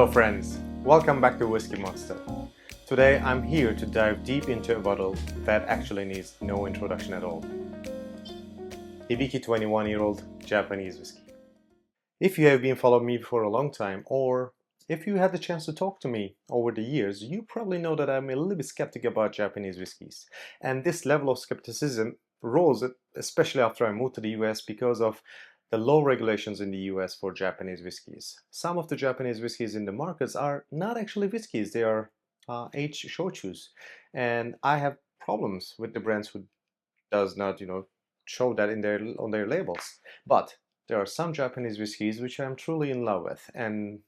Hello friends, welcome back to Whiskey Monster. Today I'm here to dive deep into a bottle that actually needs no introduction at all. Hibiki 21-year-old Japanese whiskey. If you have been following me for a long time, or if you had the chance to talk to me over the years, you probably know that I'm a little bit skeptic about Japanese whiskeys. And this level of skepticism rose especially after I moved to the US because of the low regulations in the US for Japanese whiskeys. Some of the Japanese whiskeys in the markets are not actually whiskeys, they are aged shochus. And I have problems with the brands who does not, show that in their on their labels. But there are some Japanese whiskeys which I'm truly in love with, and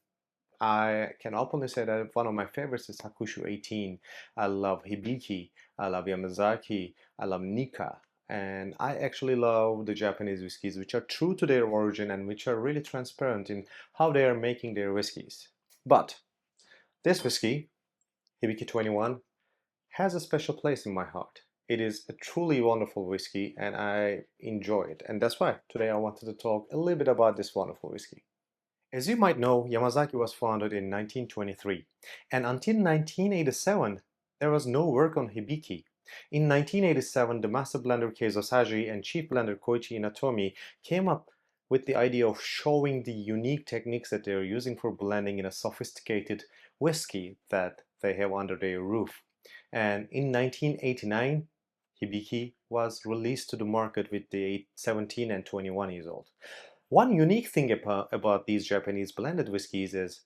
I can openly say that one of my favorites is Hakushu 18. I love Hibiki, I love Yamazaki, I love Nikka, and I actually love the Japanese whiskeys which are true to their origin and which are really transparent in how they are making their whiskeys. But this whiskey, Hibiki 21, has a special place in my heart. It is a truly wonderful whiskey and I enjoy it. And that's why today I wanted to talk a little bit about this wonderful whiskey. As you might know, Yamazaki was founded in 1923, and until 1987, there was no work on Hibiki. In 1987, the master blender Keizo Saji and chief blender Koichi Inatomi came up with the idea of showing the unique techniques that they are using for blending in a sophisticated whiskey that they have under their roof. And in 1989, Hibiki was released to the market with the 17 and 21 years old. One unique thing about these Japanese blended whiskeys is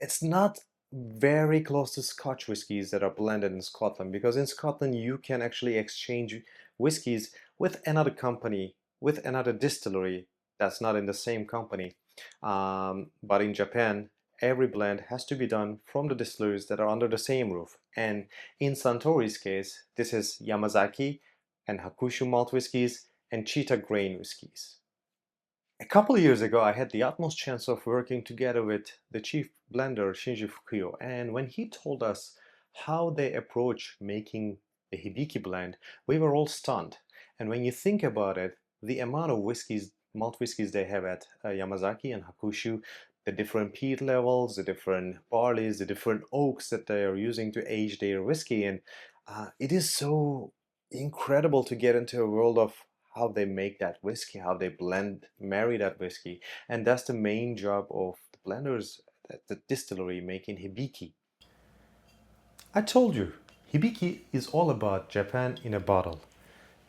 it's not very close to Scotch whiskeys that are blended in Scotland, because in Scotland you can actually exchange whiskeys with another company, with another distillery that's not in the same company. But in Japan, every blend has to be done from the distilleries that are under the same roof. And in Suntory's case, this is Yamazaki and Hakushu malt whiskeys and Cheetah grain whiskeys. A couple of years ago, I had the utmost chance of working together with the chief blender Shinji Fukuyo, and when he told us how they approach making the Hibiki blend, we were all stunned. And when you think about it, the amount of whiskeys, malt whiskeys they have at Yamazaki and Hakushu, the different peat levels, the different barleys, the different oaks that they are using to age their whiskey, and it is so incredible to get into a world of how they make that whiskey, how they marry that whiskey. And that's the main job of the blenders at the distillery making Hibiki. I told you, Hibiki is all about Japan in a bottle.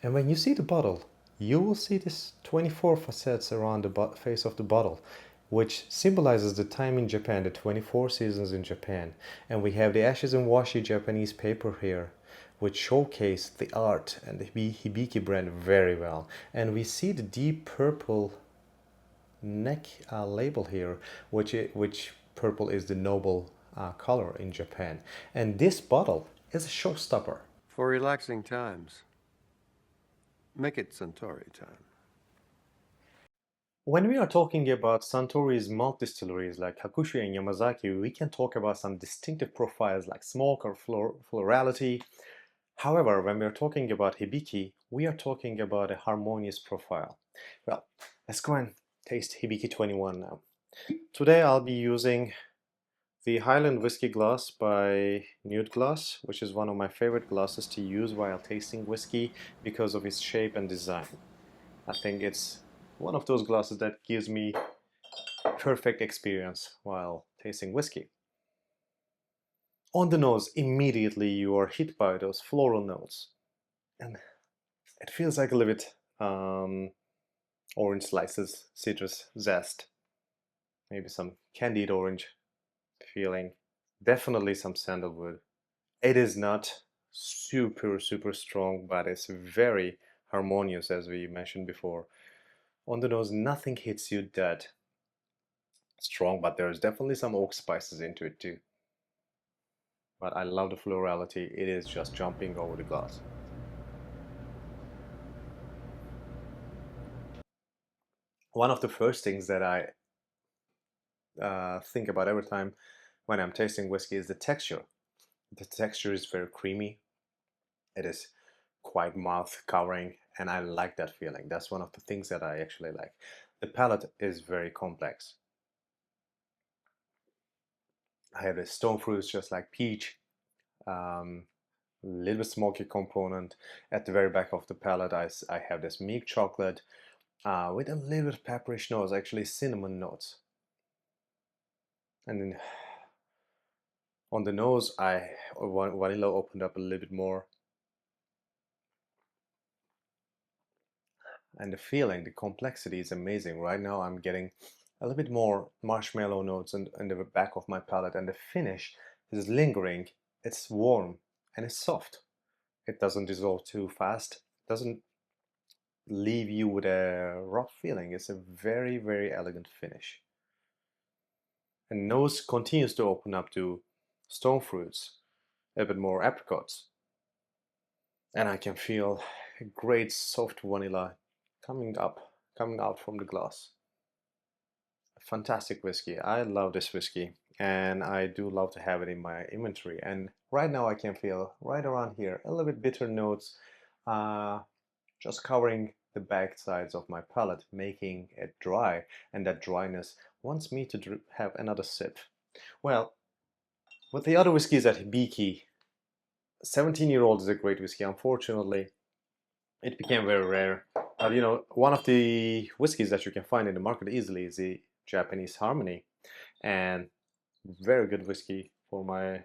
And when you see the bottle, you will see this 24 facets around the face of the bottle, which symbolizes the time in Japan, the 24 seasons in Japan. And we have the ashes and washi Japanese paper here, which showcase the art and the Hibiki brand very well. And we see the deep purple neck label here, which purple is the noble color in Japan. And this bottle is a showstopper. For relaxing times, make it Suntory time. When we are talking about Suntory's malt distilleries like Hakushu and Yamazaki, we can talk about some distinctive profiles like smoke or florality. However, when we are talking about Hibiki, we are talking about a harmonious profile. Well, let's go and taste Hibiki 21 now. Today I'll be using the Highland Whiskey glass by Nude Glass, which is one of my favorite glasses to use while tasting whiskey because of its shape and design. I think it's one of those glasses that gives me perfect experience while tasting whiskey. On the nose, immediately you are hit by those floral notes. And it feels like a little bit orange slices, citrus zest, maybe some candied orange feeling, definitely some sandalwood. It is not super strong, but it's very harmonious, as we mentioned before. On the nose, nothing hits you that strong, but there's definitely some oak spices into it too. But I love the florality. It is just jumping over the glass. One of the first things that I think about every time when I'm tasting whiskey is the texture. The texture is very creamy. It is quite mouth covering, and I like that feeling. That's one of the things that I actually like. The palate is very complex. I have the stone fruits just like peach, a little bit smoky component. At the very back of the palate, I have this milk chocolate with a little bit pepperish notes, actually cinnamon notes. And then on the nose, vanilla opened up a little bit more. And the feeling, the complexity is amazing. Right now I'm getting a little bit more marshmallow notes in the back of my palate, and the finish is lingering. It's warm and it's soft. It doesn't dissolve too fast. It doesn't leave you with a rough feeling. It's a very, very elegant finish. And nose continues to open up to stone fruits, a bit more apricots. And I can feel a great soft vanilla coming out from the glass. Fantastic whiskey. I love this whiskey, and I do love to have it in my inventory. And right now I can feel right around here a little bit bitter notes, uh, just covering the back sides of my palate, making it dry, and that dryness wants me to have another sip. Well, with the other whiskeys at Hibiki, 17-year-old is a great whiskey. Unfortunately, it became very rare. But you know, one of the whiskeys that you can find in the market easily is the Japanese Harmony, and very good whiskey for my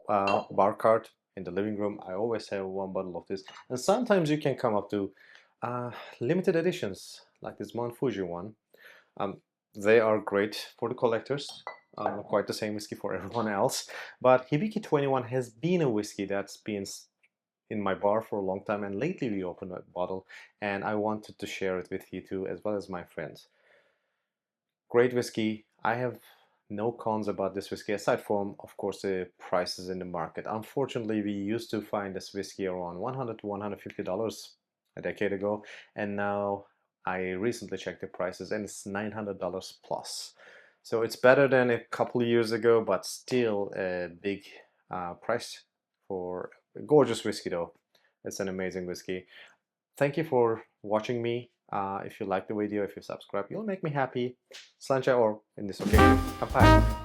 bar cart in the living room. I always have one bottle of this, and sometimes you can come up to limited editions like this Mount Fuji one. Um, they are great for the collectors. Quite the same whiskey for everyone else, but Hibiki 21 has been a whiskey that's been in my bar for a long time, and lately we opened a bottle and I wanted to share it with you too, as well as my friends. Great whiskey. I have no cons about this whiskey aside from, of course, the prices in the market. Unfortunately, we used to find this whiskey around $100 to $150 a decade ago, and now I recently checked the prices and it's $900 plus. So it's better than a couple of years ago, but still a big price for a gorgeous whiskey though. It's an amazing whiskey. Thank you for watching me. If you like the video, if you subscribe, you'll make me happy. Slancha, or in this occasion, kampai.